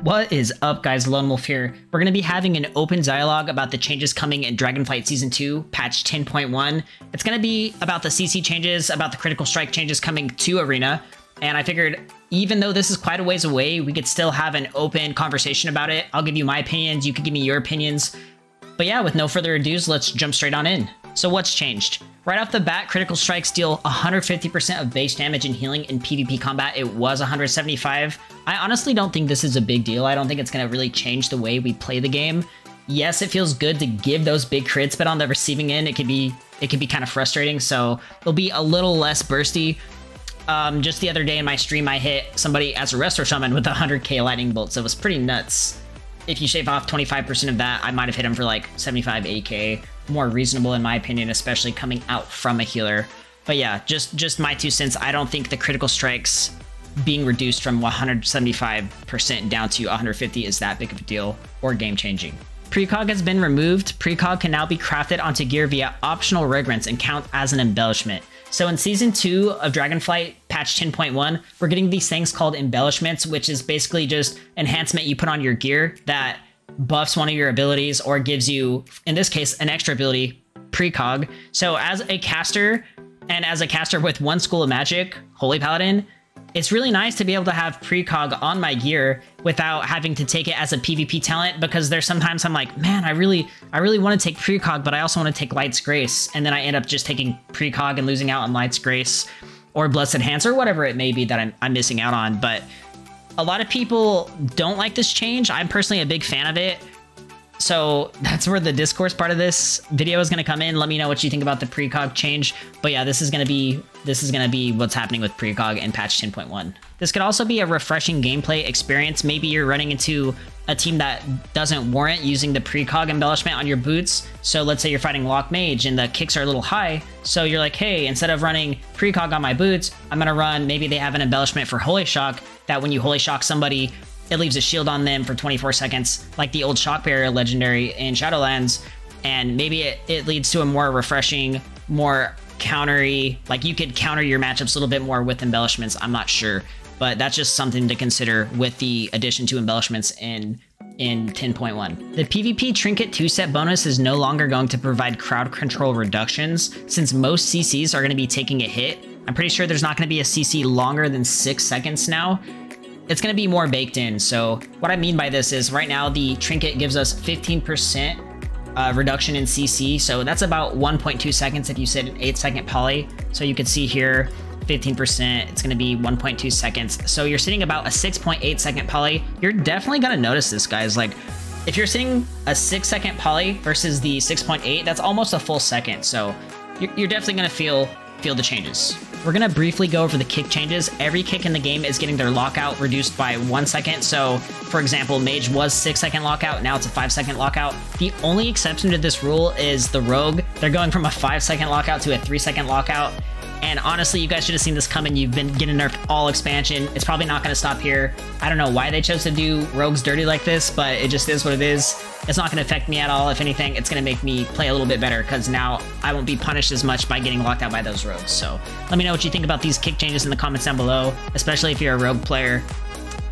What is up, guys? Lone Wolf here. We're going to be having an open dialogue about the changes coming in Dragonflight Season 2, patch 10.1. It's going to be about the CC changes, about the critical strike changes coming to Arena, and I figured even though this is quite a ways away, we could still have an open conversation about it. I'll give you my opinions, you can give me your opinions. But yeah, with no further ado, let's jump straight on in. So what's changed? Right off the bat, critical strikes deal 150% of base damage and healing in PvP combat. It was 175. I honestly don't think this is a big deal. I don't think it's going to really change the way we play the game. Yes, it feels good to give those big crits, but on the receiving end, it can be kind of frustrating. So it'll be a little less bursty. Just the other day in my stream, I hit somebody as a Resto Shaman with a 100k lightning bolt, so it was pretty nuts. If you shave off 25% of that, I might have hit him for like 75, 80k. More reasonable in my opinion, especially coming out from a healer. But yeah, just my 2 cents. I don't think the critical strikes being reduced from 175% down to 150 is that big of a deal or game changing. Precog has been removed. Precog can now be crafted onto gear via optional regrants and count as an embellishment. So in Season 2 of Dragonflight, patch 10.1, we're getting these things called embellishments, which is basically just enhancement you put on your gear that buffs one of your abilities or gives you, in this case, an extra ability, Precog. So as a caster, and as a caster with one school of magic, Holy Paladin, it's really nice to be able to have Precog on my gear without having to take it as a PvP talent, because there's sometimes I'm like, man, I really want to take Precog, but I also want to take Light's Grace, and then I end up just taking Precog and losing out on Light's Grace or Blessed Hands or whatever it may be that I'm missing out on. But a lot of people don't like this change. I'm personally a big fan of it. So that's where the discourse part of this video is going to come in. Let me know what you think about the Precog change. But yeah, this is going to be what's happening with Precog in patch 10.1. This could also be a refreshing gameplay experience. Maybe you're running into a team that doesn't warrant using the Precog embellishment on your boots. So let's say you're fighting Lock Mage and the kicks are a little high. So you're like, hey, instead of running Precog on my boots, I'm going to run, maybe they have an embellishment for Holy Shock that when you Holy Shock somebody, it leaves a shield on them for 24 seconds, like the old Shock Barrier legendary in Shadowlands. And maybe it leads to a more refreshing, more countery, like you could counter your matchups a little bit more with embellishments. I'm not sure, but that's just something to consider with the addition to embellishments in 10.1. The PvP Trinket 2-set bonus is no longer going to provide crowd control reductions, since most CCs are going to be taking a hit. I'm pretty sure there's not going to be a CC longer than 6 seconds now. It's going to be more baked in. So what I mean by this is right now the Trinket gives us 15% reduction in CC. So that's about 1.2 seconds if you set an 8-second poly. So you can see here 15%, it's going to be 1.2 seconds. So you're sitting about a 6.8 second poly. You're definitely going to notice this, guys. Like if you're sitting a 6-second poly versus the 6.8, that's almost a full second. So you're definitely going to feel the changes. We're going to briefly go over the kick changes. Every kick in the game is getting their lockout reduced by 1 second. So for example, Mage was 6-second lockout, now it's a 5-second lockout. The only exception to this rule is the Rogue. They're going from a 5-second lockout to a 3-second lockout. And honestly, you guys should have seen this coming. You've been getting nerfed all expansion. It's probably not going to stop here. I don't know why they chose to do Rogues dirty like this, but it just is what it is. It's not going to affect me at all. If anything, it's going to make me play a little bit better because now I won't be punished as much by getting locked out by those Rogues. So let me know what you think about these kick changes in the comments down below, especially if you're a Rogue player.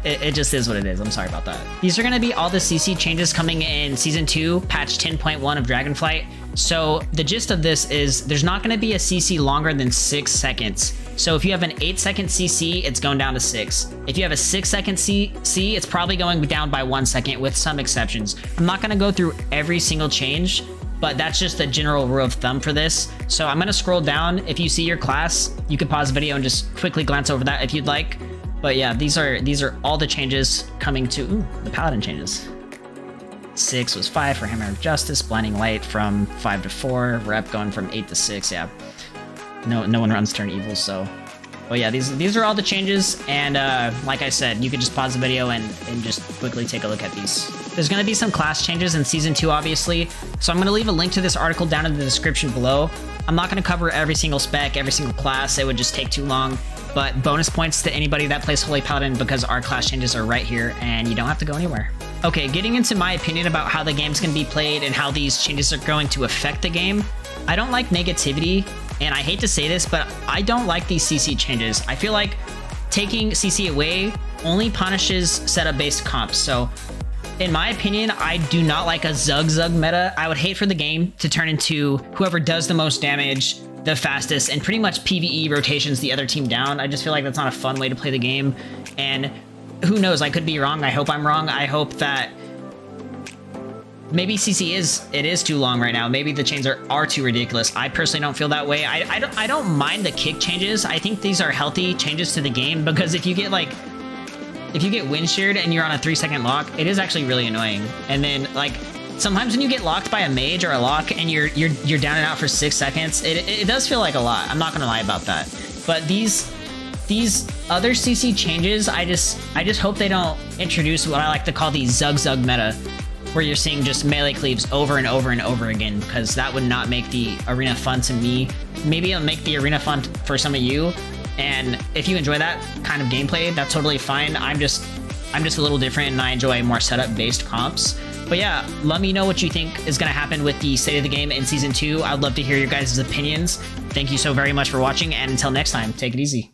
It just is what it is. I'm sorry about that. These are going to be all the CC changes coming in Season 2, patch 10.1 of Dragonflight. So the gist of this is there's not going to be a CC longer than 6 seconds. So if you have an 8-second CC, it's going down to 6. If you have a 6-second CC, it's probably going down by 1 second with some exceptions. I'm not going to go through every single change, but that's just the general rule of thumb for this. So I'm going to scroll down. If you see your class, you can pause the video and just quickly glance over that if you'd like. But yeah, these are all the changes coming to the Paladin changes. 6 was 5 for Hammer of Justice, Blinding Light from 5 to 4, Rep going from 8 to 6. Yeah, no one runs Turn Evil, so. But yeah, these are all the changes, and like I said, you could just pause the video and just quickly take a look at these. There's going to be some class changes in Season 2, obviously, so I'm going to leave a link to this article down in the description below. I'm not going to cover every single spec, every single class, it would just take too long. But bonus points to anybody that plays Holy Paladin because our class changes are right here and you don't have to go anywhere. Okay, getting into my opinion about how the game's going to be played and how these changes are going to affect the game. I don't like negativity, and I hate to say this, but I don't like these CC changes. I feel like taking CC away only punishes setup-based comps. So in my opinion, I do not like a Zug meta. I would hate for the game to turn into whoever does the most damage the fastest and pretty much PvE rotations the other team down. I just feel like that's not a fun way to play the game. And who knows, I could be wrong. I hope I'm wrong. I hope that maybe CC is too long right now. Maybe the chains are too ridiculous. I personally don't feel that way. I don't mind the kick changes. I think these are healthy changes to the game, because if you get wind sheared and you're on a 3-second lock, it is actually really annoying. And then like sometimes when you get locked by a mage or a lock and you're down and out for 6 seconds, it does feel like a lot. I'm not gonna lie about that. But these other CC changes, I just hope they don't introduce what I like to call the Zug meta, where you're seeing just melee cleaves over and over and over again, because that would not make the arena fun to me. Maybe it'll make the arena fun for some of you, and if you enjoy that kind of gameplay, that's totally fine. I'm just a little different, and I enjoy more setup-based comps. But yeah, let me know what you think is going to happen with the state of the game in Season 2. I'd love to hear your guys' opinions. Thank you so very much for watching, and until next time, take it easy.